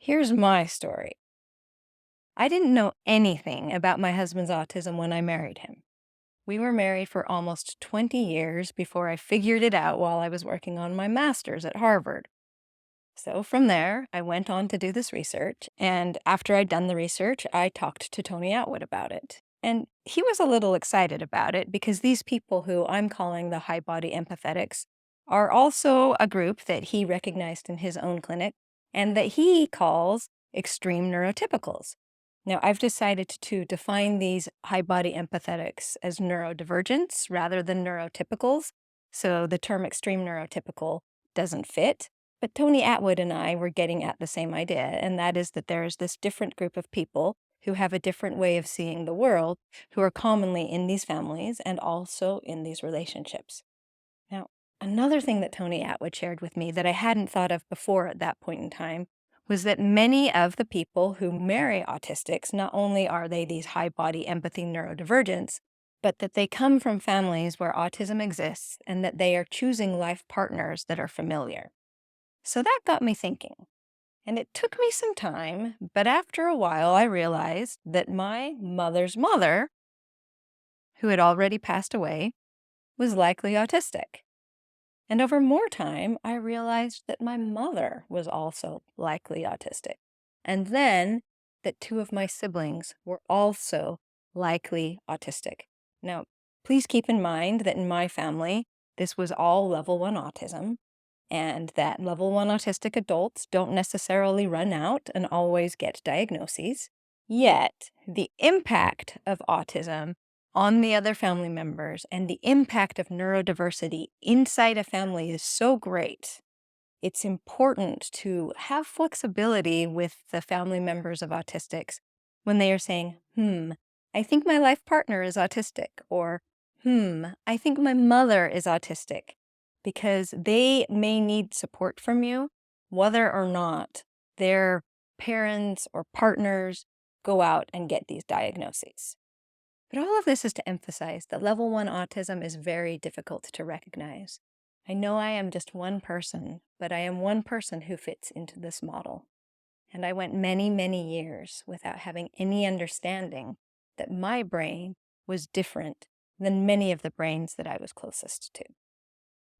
Here's my story. I didn't know anything about my husband's autism when I married him. We were married for almost 20 years before I figured it out while I was working on my master's at Harvard. So from there, I went on to do this research, and after I'd done the research, I talked to Tony Attwood about it. And he was a little excited about it because these people who I'm calling the high body empathetics are also a group that he recognized in his own clinic and that he calls extreme neurotypicals. Now, I've decided to define these high body empathetics as neurodivergents rather than neurotypicals. So the term extreme neurotypical doesn't fit. But Tony Attwood and I were getting at the same idea, and that is that there is this different group of people who have a different way of seeing the world, who are commonly in these families and also in these relationships. Now, another thing that Tony Attwood shared with me that I hadn't thought of before at that point in time was that many of the people who marry autistics, not only are they these high body empathy neurodivergents, but that they come from families where autism exists and that they are choosing life partners that are familiar. So that got me thinking. And it took me some time, but after a while, I realized that my mother's mother, who had already passed away, was likely autistic. And over more time, I realized that my mother was also likely autistic. And then that two of my siblings were also likely autistic. Now, please keep in mind that in my family, this was all level 1 autism, and that level 1 autistic adults don't necessarily run out and always get diagnoses. Yet, the impact of autism on the other family members and the impact of neurodiversity inside a family is so great. It's important to have flexibility with the family members of autistics when they are saying, I think my life partner is autistic, or I think my mother is autistic, because they may need support from you, whether or not their parents or partners go out and get these diagnoses. But all of this is to emphasize that level 1 autism is very difficult to recognize. I know I am just one person, but I am one person who fits into this model. And I went many, many years without having any understanding that my brain was different than many of the brains that I was closest to.